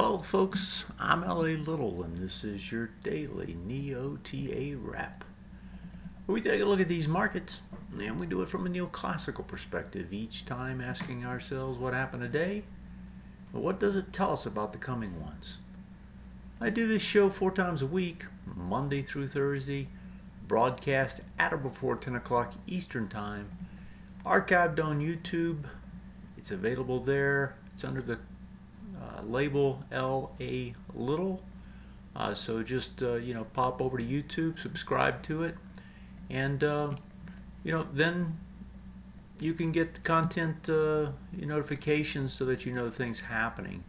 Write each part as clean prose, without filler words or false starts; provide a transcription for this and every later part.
Hello folks, I'm L.A. Little and this is your daily NeoTA wrap. We take a look at these markets and we do it from a neoclassical perspective, each time asking ourselves what happened today, but what does it tell us about the coming ones. I do this show 4 times a week, Monday through Thursday, broadcast at or before 10 o'clock Eastern Time, archived on YouTube. It's available there. It's under the label L.A. Little. So just pop over to YouTube, subscribe to it, and then you can get content notifications so that you know things happening.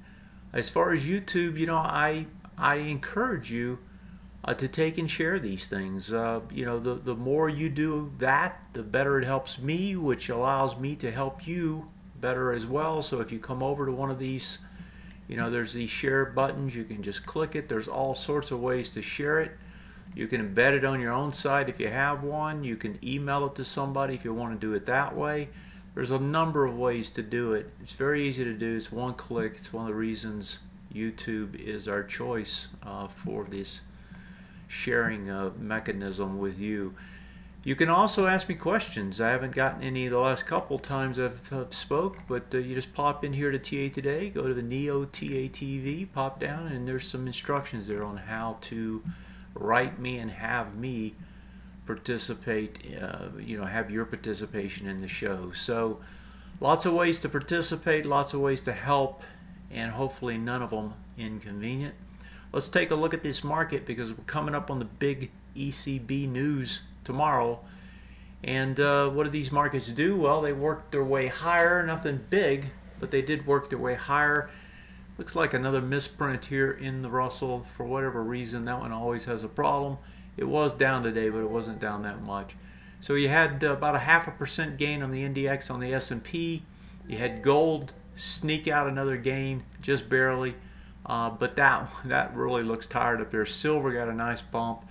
As far as YouTube, I encourage you to take and share these things. The more you do that, the better it helps me, which allows me to help you better as well. So if you come over to one of these, there's these share buttons, you can just click it. There's all sorts of ways to share it. You can embed it on your own site if you have one. You can email it to somebody if you want to do it that way. There's a number of ways to do it. It's very easy to do. It's one click. It's one of the reasons YouTube is our choice for this sharing mechanism with you. You can also ask me questions. I haven't gotten any the last couple times I've spoke, but you just pop in here to TA Today, go to the NeoTA TV, pop down, and there's some instructions there on how to write me and have me participate, have your participation in the show. So lots of ways to participate, lots of ways to help, and hopefully none of them inconvenient. Let's take a look at this market because we're coming up on the big ECB news tomorrow. And what do these markets do? Well, they worked their way higher. Nothing big, but they did work their way higher. Looks like another misprint here in the Russell. For whatever reason, that one always has a problem. It was down today, but it wasn't down that much. So you had about a 0.5% gain on the NDX on the S&P. You had gold sneak out another gain, just barely. But that really looks tired up there. Silver got a nice bump.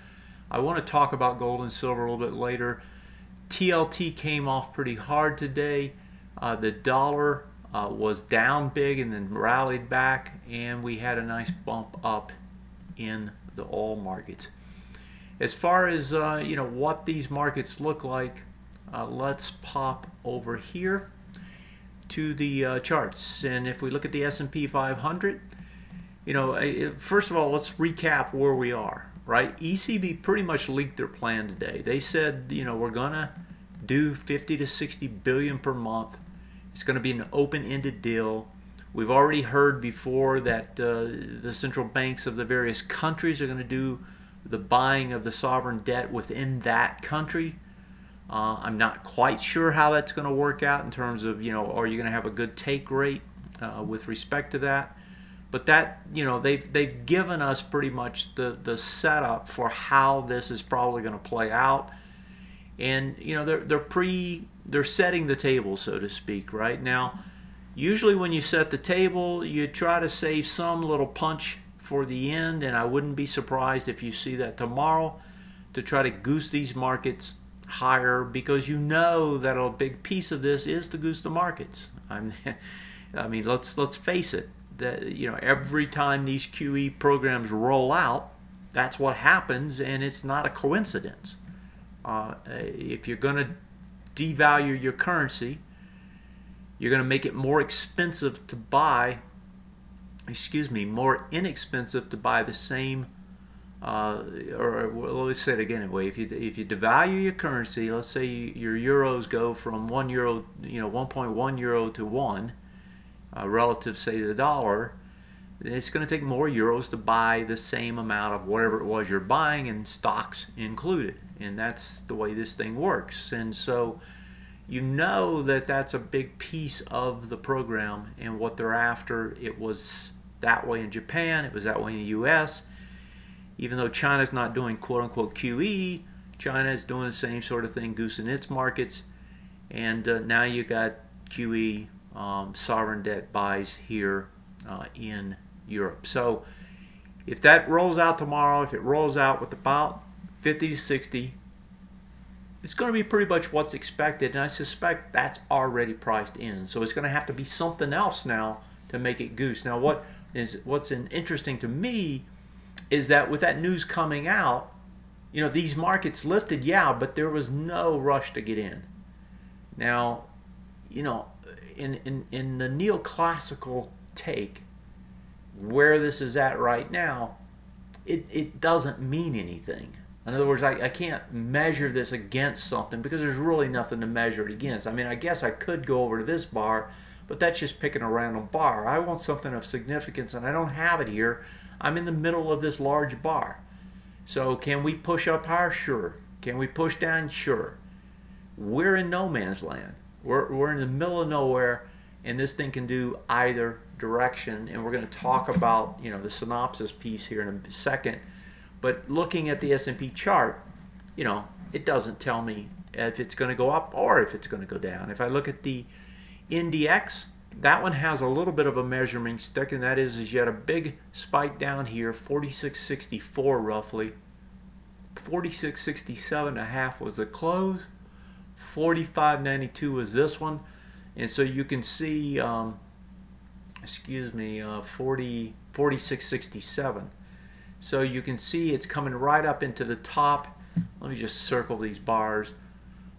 I want to talk about gold and silver a little bit later. TLT came off pretty hard today. The dollar was down big and then rallied back, and we had a nice bump up in the oil markets. As far as what these markets look like, let's pop over here to the charts. And if we look at the S&P 500, first of all, let's recap where we are. Right, ECB pretty much leaked their plan today. They said, we're gonna do 50 to 60 billion per month. It's going to be an open-ended deal. We've already heard before that the central banks of the various countries are going to do the buying of the sovereign debt within that country. I'm not quite sure how that's going to work out in terms of, are you going to have a good take rate with respect to that? But that, they've given us pretty much the setup for how this is probably going to play out, and they're setting the table, so to speak. Right now, usually when you set the table, you try to save some little punch for the end, and I wouldn't be surprised if you see that tomorrow to try to goose these markets higher, because that a big piece of this is to goose the markets. I mean, let's face it. That every time these QE programs roll out, that's what happens, and it's not a coincidence. If you're going to devalue your currency, you're going to make it more expensive to buy, more inexpensive to buy the same, or well, let's say it again anyway. If you devalue your currency, let's say your euros go from 1 euro, 1.1 euro to 1. Relative, say, to the dollar, it's going to take more euros to buy the same amount of whatever it was you're buying, and stocks included. And that's the way this thing works. And so that's a big piece of the program and what they're after. It was that way in Japan. It was that way in the U.S. Even though China's not doing quote-unquote QE, China is doing the same sort of thing, goosing its markets. And now you got QE sovereign debt buys here in Europe. So if that rolls out tomorrow, if it rolls out with about 50 to 60, it's going to be pretty much what's expected, and I suspect that's already priced in. So it's going to have to be something else now to make it goose. Now, what's interesting to me is that with that news coming out, you know, these markets lifted, yeah, but there was no rush to get in. Now, you know, in the neoclassical take, where this is at right now, it doesn't mean anything. In other words, I can't measure this against something because there's really nothing to measure it against. I mean, I guess I could go over to this bar, but that's just picking a random bar. I want something of significance, and I don't have it here. I'm in the middle of this large bar. So can we push up higher? Sure. Can we push down? Sure. We're in no man's land. We're in the middle of nowhere, and this thing can do either direction. And we're going to talk about, you know, the synopsis piece here in a second. But looking at the S&P chart, you know, it doesn't tell me if it's going to go up or if it's going to go down. If I look at the NDX, that one has a little bit of a measuring stick, and that is you had a big spike down here, 46.64 roughly. 46.67.5 was the close. 45.92 was this one. And so you can see, 46.67. So you can see it's coming right up into the top. Let me just circle these bars.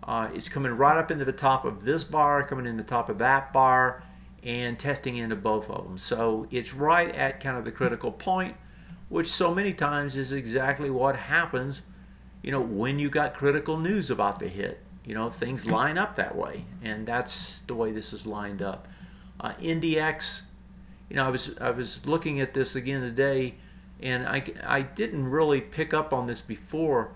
It's coming right up into the top of this bar, coming in the top of that bar, and testing into both of them. So it's right at kind of the critical point, which so many times is exactly what happens, you know, when you got critical news about the hit. You know, things line up that way, and that's the way this is lined up. NDX, you know, I was looking at this again today, and I didn't really pick up on this before,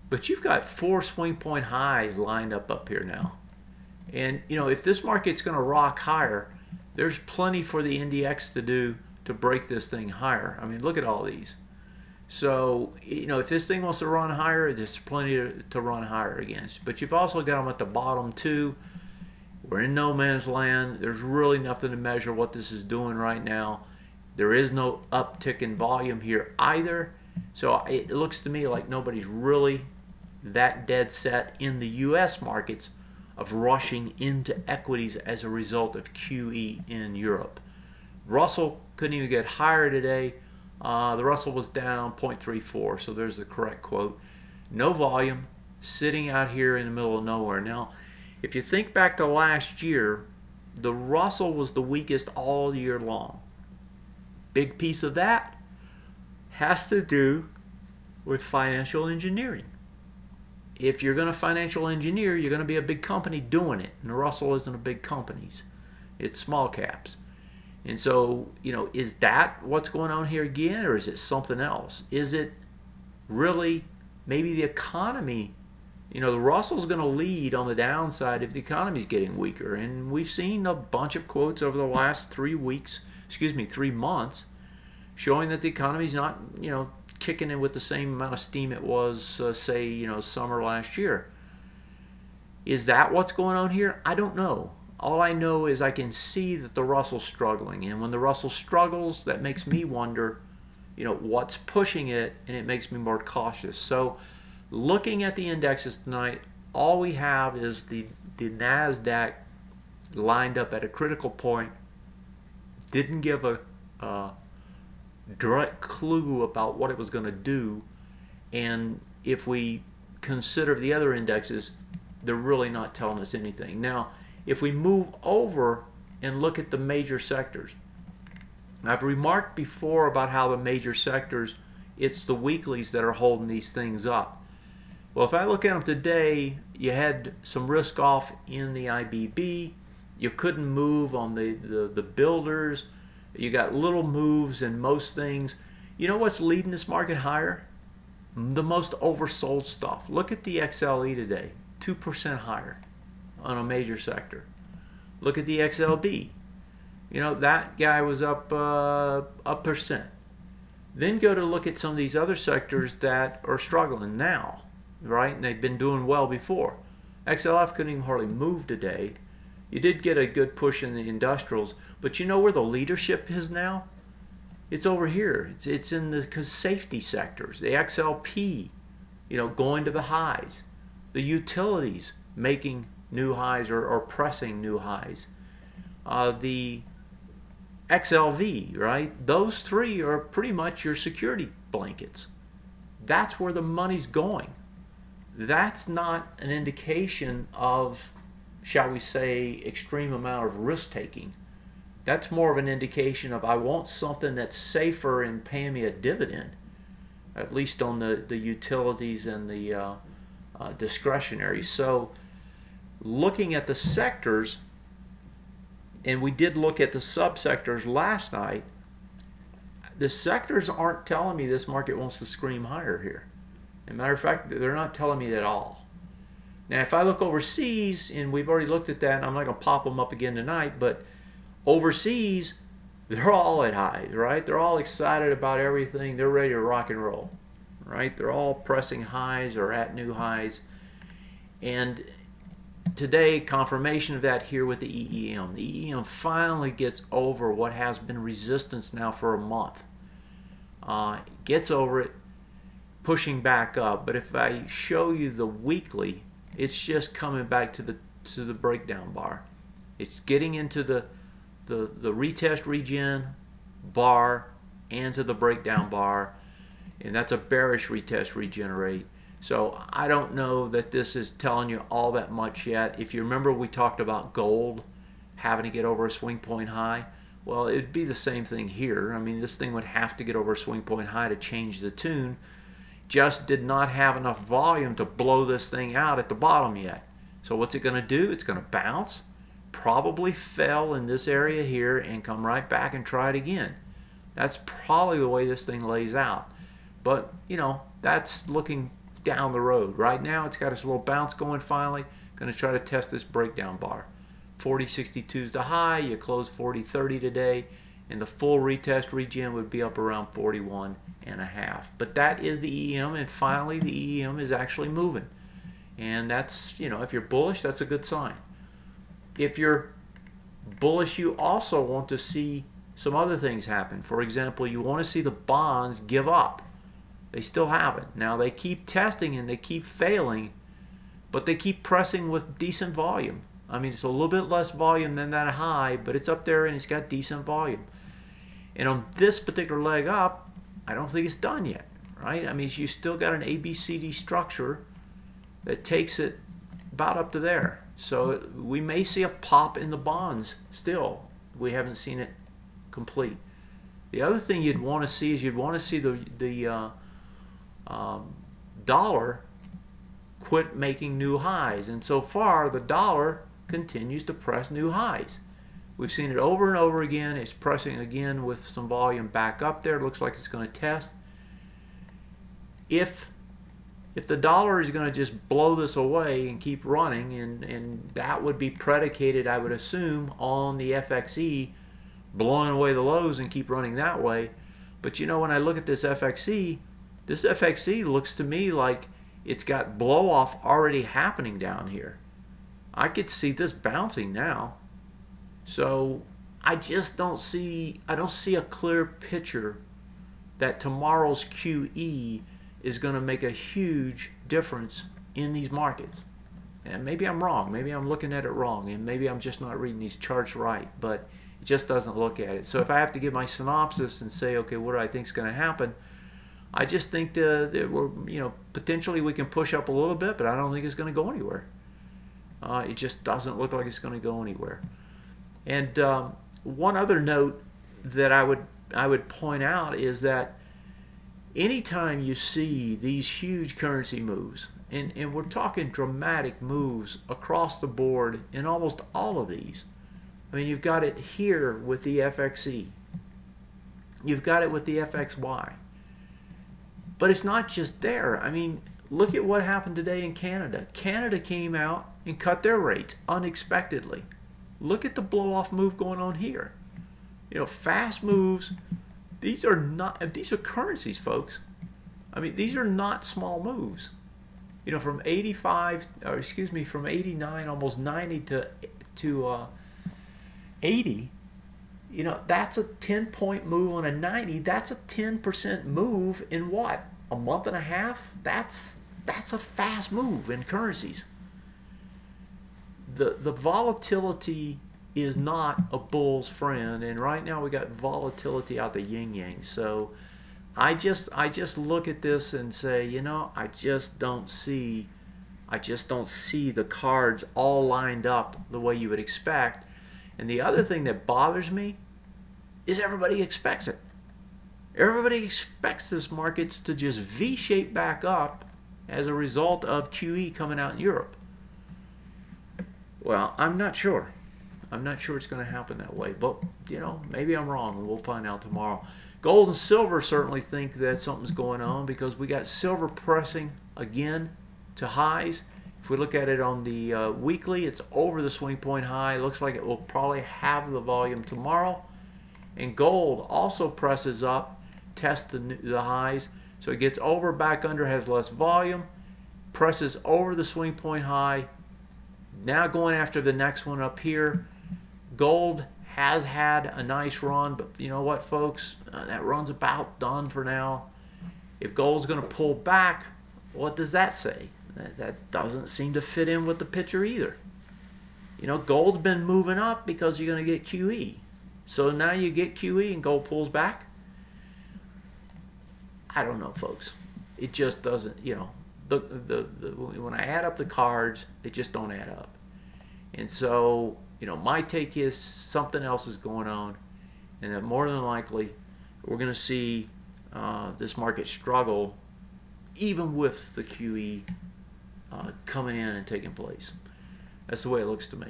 but you've got 4 swing point highs lined up here now. And, you know, if this market's going to rock higher, there's plenty for the NDX to do to break this thing higher. I mean, look at all these. So, you know, if this thing wants to run higher, there's plenty to run higher against. But you've also got them at the bottom too. We're in no man's land. There's really nothing to measure what this is doing right now. There is no uptick in volume here either. So it looks to me like nobody's really that dead set in the U.S. markets of rushing into equities as a result of QE in Europe. Russell couldn't even get higher today. The Russell was down 0.34, so there's the correct quote. No volume, sitting out here in the middle of nowhere. Now, if you think back to last year, the Russell was the weakest all year long. Big piece of that has to do with financial engineering. If you're going to financial engineer, you're going to be a big company doing it. And the Russell isn't a big companies. It's small caps. And so, you know, is that what's going on here again, or is it something else? Is it really maybe the economy? You know, the Russell's going to lead on the downside if the economy's getting weaker. And we've seen a bunch of quotes over the last 3 months, showing that the economy's not, you know, kicking in with the same amount of steam it was, say, you know, summer last year. Is that what's going on here? I don't know. All I know is I can see that the Russell's struggling. And when the Russell struggles, that makes me wonder, you know, what's pushing it, and it makes me more cautious. So looking at the indexes tonight, all we have is the NASDAQ lined up at a critical point. Didn't give a direct clue about what it was going to do. And if we consider the other indexes, they're really not telling us anything. Now, if we move over and look at the major sectors, I've remarked before about how the major sectors, it's the weeklies that are holding these things up. Well, if I look at them today, you had some risk off in the IBB. You couldn't move on the builders. You got little moves in most things. You know what's leading this market higher? The most oversold stuff. Look at the XLE today, 2% higher on a major sector. Look at the XLB. You know, that guy was up a percent. Then go to look at some of these other sectors that are struggling now, right? And they've been doing well before. XLF couldn't even hardly move today. You did get a good push in the industrials, but you know where the leadership is now? It's over here. It's in the safety sectors. The XLP, you know, going to the highs. The utilities making new highs or pressing new highs. The XLV, right? Those three are pretty much your security blankets. That's where the money's going. That's not an indication of, shall we say, extreme amount of risk taking. That's more of an indication of, I want something that's safer and paying me a dividend, at least on the utilities and the discretionary. So looking at the sectors, and we did look at the subsectors last night, the sectors aren't telling me this market wants to scream higher here. As a matter of fact, they're not telling me that at all. Now, if I look overseas, and we've already looked at that, and I'm not going to pop them up again tonight, but overseas, they're all at highs, right? They're all excited about everything. They're ready to rock and roll, right? They're all pressing highs or at new highs. And today, confirmation of that here with the EEM. The EEM finally gets over what has been resistance now for a month. Gets over it, pushing back up. But if I show you the weekly, it's just coming back to the breakdown bar. It's getting into the retest regen bar and to the breakdown bar, and that's a bearish retest regenerate. So I don't know that this is telling you all that much yet. If you remember, we talked about gold having to get over a swing point high. Well, it'd be the same thing here. I mean, this thing would have to get over a swing point high to change the tune. Just did not have enough volume to blow this thing out at the bottom yet. So what's it going to do? It's going to bounce, probably fell in this area here, and come right back and try it again. That's probably the way this thing lays out. But, you know, that's looking down the road. Right now, it's got its little bounce going finally. Going to try to test this breakdown bar. 40.62 is the high. You close 40.30 today, and the full retest regen would be up around 41.5. But that is the EM, and finally the EM is actually moving. And that's, you know, if you're bullish, that's a good sign. If you're bullish, you also want to see some other things happen. For example, you want to see the bonds give up. They still haven't. Now, they keep testing and they keep failing, but they keep pressing with decent volume. I mean, it's a little bit less volume than that high, but it's up there and it's got decent volume. And on this particular leg up, I don't think it's done yet, right? I mean, you still got an ABCD structure that takes it about up to there. So we may see a pop in the bonds still. We haven't seen it complete. The other thing you'd want to see is you'd want to see the dollar quit making new highs. And so far, the dollar continues to press new highs. We've seen it over and over again. It's pressing again with some volume back up there. It looks like it's going to test. If the dollar is going to just blow this away and keep running, and that would be predicated, I would assume, on the FXE blowing away the lows and keep running that way. But you know, when I look at this FXE looks to me like it's got blow off already happening down here. I could see this bouncing now. So I just don't see a clear picture that tomorrow's QE is going to make a huge difference in these markets. And maybe I'm wrong. Maybe I'm looking at it wrong, and maybe I'm just not reading these charts right, but it just doesn't look at it. So if I have to give my synopsis and say, okay, what do I think is going to happen? I just think that we're, you know, potentially we can push up a little bit, but I don't think it's going to go anywhere. It just doesn't look like it's going to go anywhere. And one other note that I would point out is that anytime you see these huge currency moves, and we're talking dramatic moves across the board in almost all of these. I mean, you've got it here with the FXE. You've got it with the FXY. But it's not just there. I mean, look at what happened today in Canada. Canada came out and cut their rates unexpectedly. Look at the blow-off move going on here. You know, fast moves. These are currencies, folks. I mean, these are not small moves. You know, from 89, almost 90 to 80. You know, that's a 10-point move on a 90. That's a 10% move in what? A month and a half? That's a fast move in currencies. The volatility is not a bull's friend, and right now we got volatility out the yin yang. So I just look at this and say, you know, I just don't see the cards all lined up the way you would expect. And the other thing that bothers me is everybody expects it. Everybody expects this market to just V-shape back up as a result of QE coming out in Europe. Well, I'm not sure. I'm not sure it's going to happen that way, but you know, maybe I'm wrong, and we'll find out tomorrow. Gold and silver certainly think that something's going on because we got silver pressing again to highs. If we look at it on the weekly, it's over the swing point high. Looks like it will probably have the volume tomorrow. And gold also presses up, tests the highs, so it gets over, back under, has less volume, presses over the swing point high. Now going after the next one up here. Gold has had a nice run, but you know what, folks? That run's about done for now. If gold's going to pull back, what does that say? That doesn't seem to fit in with the picture either. You know, gold's been moving up because you're going to get QE. So now you get QE and gold pulls back. I don't know, folks. It just doesn't, you know, when I add up the cards, they just don't add up. And so, you know, my take is something else is going on, and that more than likely we're going to see this market struggle even with the QE coming in and taking place. That's the way it looks to me.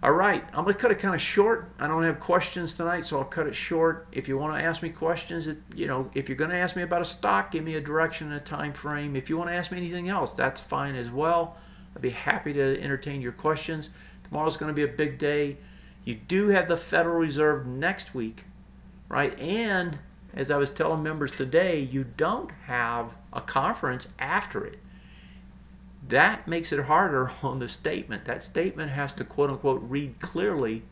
All right, I'm going to cut it kind of short. I don't have questions tonight, so I'll cut it short. If you want to ask me questions, you know, if you're going to ask me about a stock, give me a direction and a time frame. If you want to ask me anything else, that's fine as well. I'd be happy to entertain your questions. Tomorrow's going to be a big day. You do have the Federal Reserve next week, right? And as I was telling members today, you don't have a conference after it. That makes it harder on the statement. That statement has to, quote unquote, read clearly,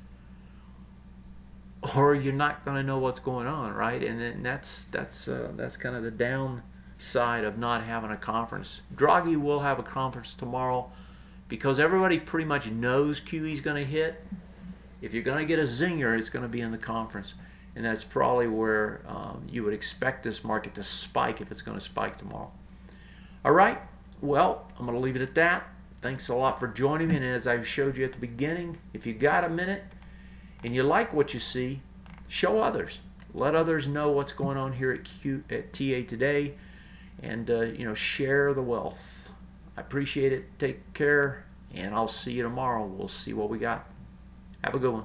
or you're not going to know what's going on, right? And that's kind of the downside of not having a conference. Draghi will have a conference tomorrow because everybody pretty much knows QE is going to hit. If you're going to get a zinger, it's going to be in the conference, and that's probably where you would expect this market to spike if it's going to spike tomorrow. All right. Well, I'm going to leave it at that. Thanks a lot for joining me. And as I showed you at the beginning, if you got a minute and you like what you see, show others. Let others know what's going on here at TA today, and you know, share the wealth. I appreciate it. Take care, and I'll see you tomorrow. We'll see what we got. Have a good one.